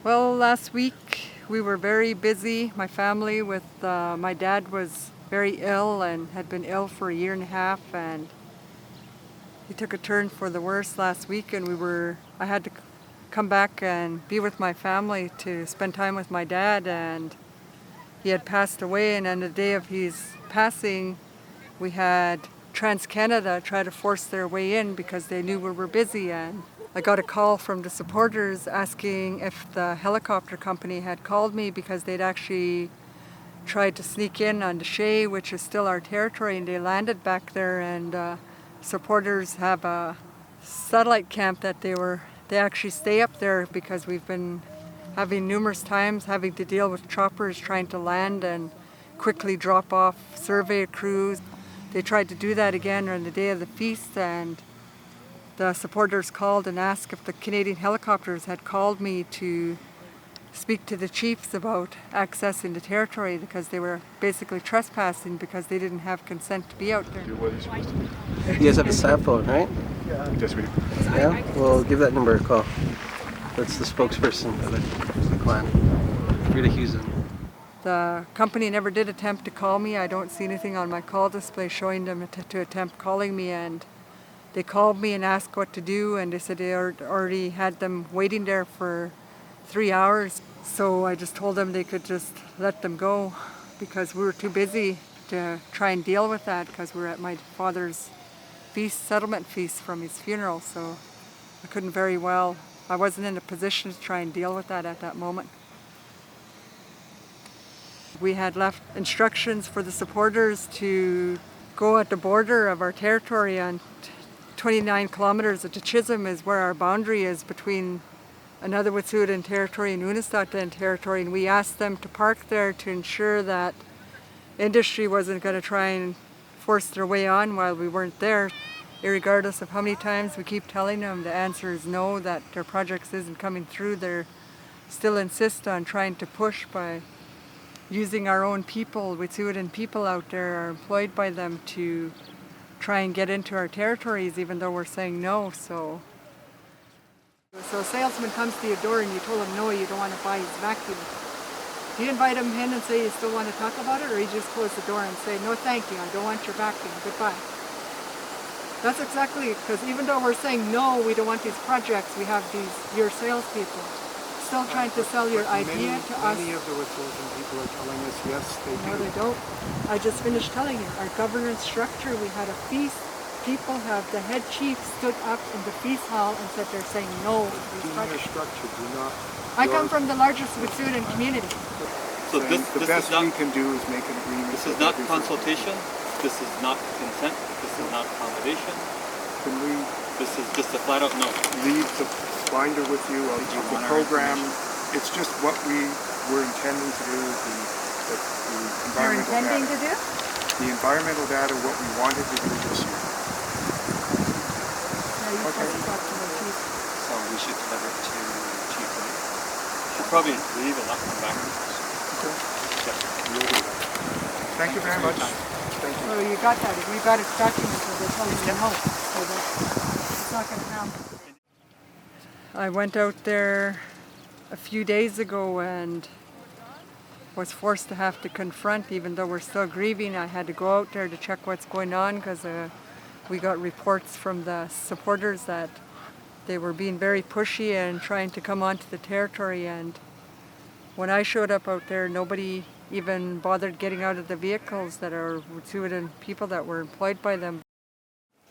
Well, last week we were very busy, my family, with my dad was very ill and had been ill for a year and a half, and he took a turn for the worse last week, and I had to come back and be with my family to spend time with my dad, and he had passed away, and on the day of his passing we had TransCanada try to force their way in because they knew we were busy, and I got a call from the supporters asking if the helicopter company had called me because they'd actually tried to sneak in on the Shea, which is still our territory, and they landed back there, and supporters have a satellite camp that they actually stay up there because we've been having numerous times having to deal with choppers trying to land and quickly drop off survey crews. They tried to do that again on the day of the feast, and the supporters called and asked if the Canadian helicopters had called me to speak to the chiefs about accessing the territory because they were basically trespassing because they didn't have consent to be out there. You guys have a cell phone, right? Yes, we do. Yeah? Well, give that number a call. That's the spokesperson of the clan. Rita Hewson. The company never did attempt to call me. I don't see anything on my call display showing them to attempt calling me, and they called me and asked what to do, and they said they already had them waiting there for 3 hours. So I just told them they could just let them go because we were too busy to try and deal with that because we were at my father's settlement feast from his funeral, so I wasn't in a position to try and deal with that at that moment. We had left instructions for the supporters to go at the border of our territory on 29 kilometers of Chisolm is where our boundary is between another Unist'ot'en territory and Unist'ot'en territory, and we asked them to park there to ensure that industry wasn't going to try and force their way on while we weren't there. Irregardless of how many times we keep telling them the answer is no, that their projects isn't coming through, they still insist on trying to push by using our own people, Unist'ot'en people out there are employed by them to try and get into our territories even though we're saying no. So a salesman comes to your door and you told him no, you don't want to buy his vacuum. Do you invite him in and say you still want to talk about it, or you just close the door and say no thank you, I don't want your vacuum, goodbye? That's exactly, because even though we're saying no, we don't want these projects, we have your salespeople still trying to sell your idea to us. Many of the Unist'ot'en people are telling us yes, they do. No, they don't. I just finished telling you, our governance structure, we had a feast. The head chief stood up in the feast hall and said they're saying no to these projects. Structure, do not. I come from the largest Unist'ot'en community. So the best we can do is make an agreement. This is not consultation. This is not consent. This is not accommodation. Can we? This is just a flat out no. Leave the binder with you of the program. It's just what we were intending to do. You're intending to do? The environmental data, what we wanted to do this year. So we should deliver it to Chief White. Should probably leave and not come back. Okay. Yeah. We'll do that. Thank you very much. Thank you. So you got that. If we got it documented, so they're telling you no. So it's not going to happen. I went out there a few days ago and was forced to have to confront, even though we're still grieving. I had to go out there to check what's going on because we got reports from the supporters that they were being very pushy and trying to come onto the territory, and when I showed up out there, nobody even bothered getting out of the vehicles that are Unist'ot'en people that were employed by them.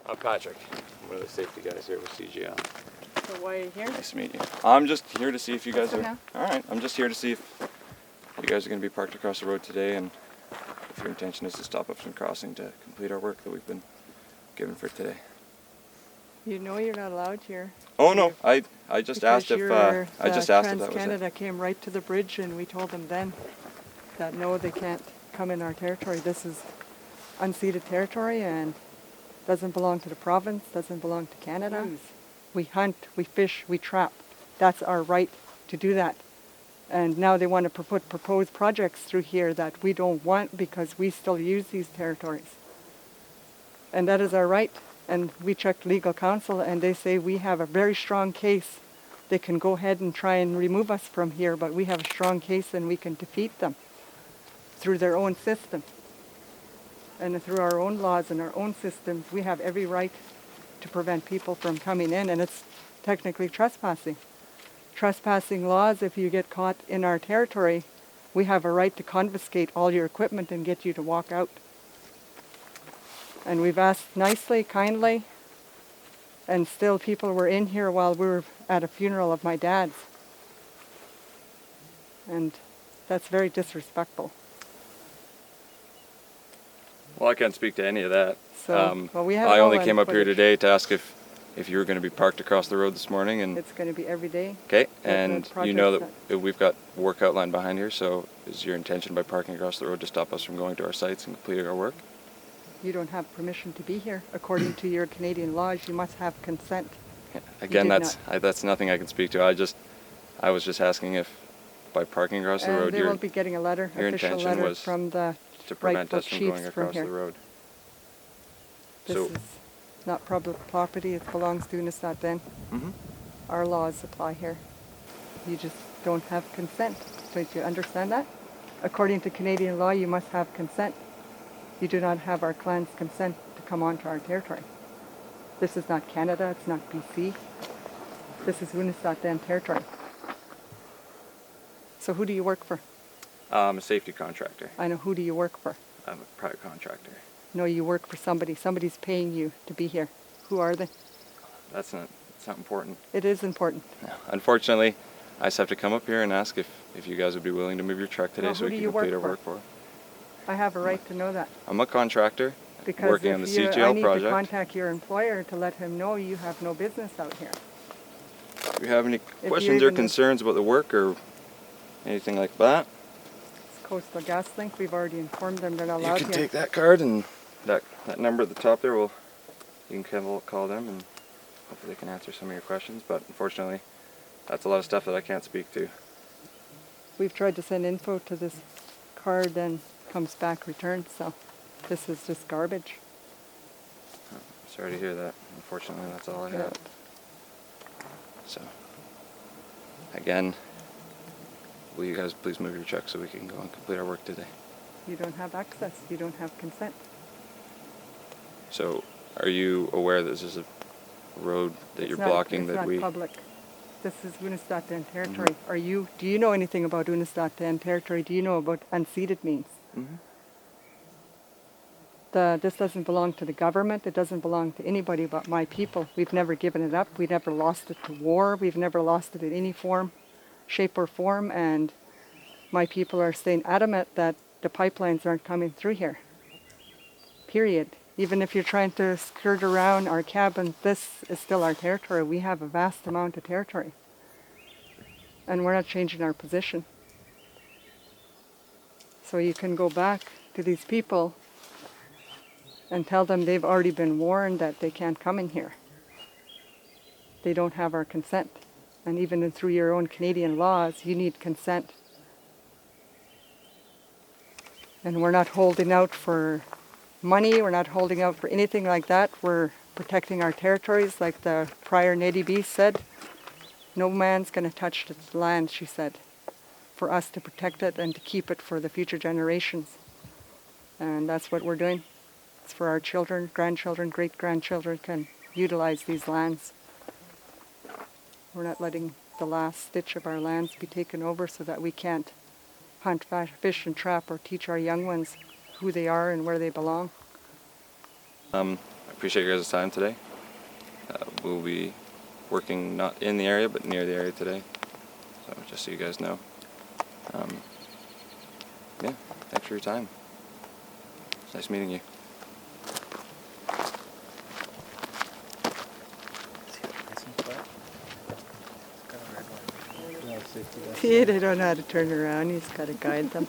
I'm Patrick. I'm one of the safety guys here with CGL. So why are you here? Nice to meet you. I'm just here to see if you guys are... now. Alright, I'm just here to see if you guys are going to be parked across the road today, and if your intention is to stop up some crossing to complete our work that we've been given for today. You know you're not allowed here. Oh no, I just asked if that was it. TransCanada came right to the bridge and we told them then that no, they can't come in our territory. This is unceded territory and doesn't belong to the province, doesn't belong to Canada. We hunt, we fish, we trap. That's our right to do that. And now they want to put proposed projects through here that we don't want because we still use these territories. And that is our right. And we checked legal counsel and they say we have a very strong case they can go ahead and try and remove us from here, but we have a strong case and we can defeat them through their own system. And through our own laws and our own systems, we have every right to prevent people from coming in, and it's technically trespassing. Trespassing laws, if you get caught in our territory, we have a right to confiscate all your equipment and get you to walk out. And we've asked nicely, kindly, and still people were in here while we were at a funeral of my dad's. And that's very disrespectful. Well, I can't speak to any of that. So, well, we have I all only on came up here footage. today to ask if you were going to be parked across the road this morning, and It's going to be every day. okay, the and you know project's that we've got work outlined behind here. So, is your intention by parking across the road to stop us from going to our sites and completing our work? You don't have permission to be here. According to your Canadian laws, you must have consent. Yeah. Again, did that's nothing I can speak to. I was just asking if by parking across the And road, they will be getting a letter, your official intention letter was from the to prevent rightful us from chiefs going from across here. the road. This So- is not public property. It belongs to Unist'ot'en. Mm-hmm. Our laws apply here. You just don't have consent. Don't you understand that? According to Canadian law, you must have consent. You do not have our clan's consent to come onto our territory. This is not Canada. It's not BC. This is Unist'ot'en territory. So who do you work for? I'm a safety contractor. I know. Who do you work for? I'm a private contractor. No, you work for somebody. Somebody's paying you to be here. Who are they? It's not important. It is important. No. Unfortunately, I just have to come up here and ask if you guys would be willing to move your truck today Well, so who we do can you complete our work work for it. I have a right to know that. I'm a contractor Because working on the if you, I CGL need project. to contact your employer to let him know you have no business out here. Do you have any you questions or even- concerns about the work or anything like that? It's CoastalGaslink. We've already informed them they're not You allowed can here. take that card and that number at the top there. You can call them and hopefully they can answer some of your questions. But unfortunately, that's a lot of stuff that I can't speak to. We've tried to send info to this card and comes back returned, so this is just garbage. Sorry to hear that. Unfortunately, that's all I Yeah. have. So, again, will you guys please move your truck so we can go and complete our work today? You don't have access. You don't have consent. So, are you aware that this is a road that you're blocking it's that not we... public. This is Unist'ot'en territory. Do you know anything about Unist'ot'en territory? Do you know what unceded means? Mhm. This doesn't belong to the government. It doesn't belong to anybody but my people. We've never given it up. We never lost it to war. We've never lost it in any form, shape or form. And my people are staying adamant that the pipelines aren't coming through here. Period. Even if you're trying to skirt around our cabin, this is still our territory. We have a vast amount of territory. And we're not changing our position. So you can go back to these people and tell them they've already been warned that they can't come in here. They don't have our consent. And even through your own Canadian laws, you need consent. And we're not holding out for money, we're not holding out for anything like that. We're protecting our territories, like the prior Nady B said. No man's going to touch the land, she said, for us to protect it and to keep it for the future generations. And that's what we're doing. It's for our children, grandchildren, great-grandchildren can utilize these lands. We're not letting the last stitch of our lands be taken over so that we can't hunt, fish, and trap or teach our young ones who they are and where they belong. I appreciate your guys' time today. We'll be working not in the area, but near the area today. So just so you guys know. Yeah, thanks for your time. It's nice meeting you. See, they don't know how to turn around. He's got to guide them.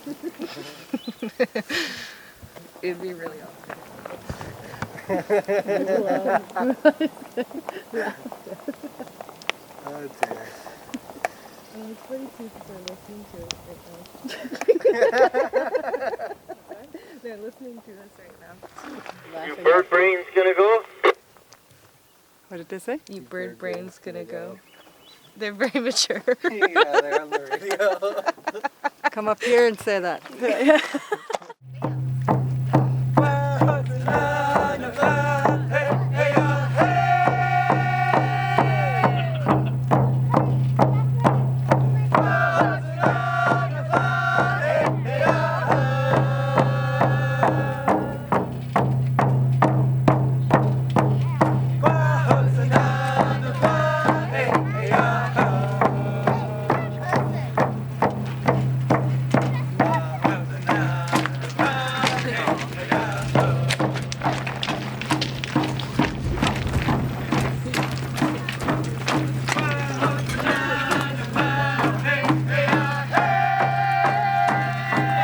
It'd be really awkward. Oh dear. It's funny too because they're listening to us right now. They're listening to us right now. Laughing Bird brain's gonna go. What did they say? You bird brain's gonna go. They're very mature. Yeah, they're on the radio. Come up here and say that.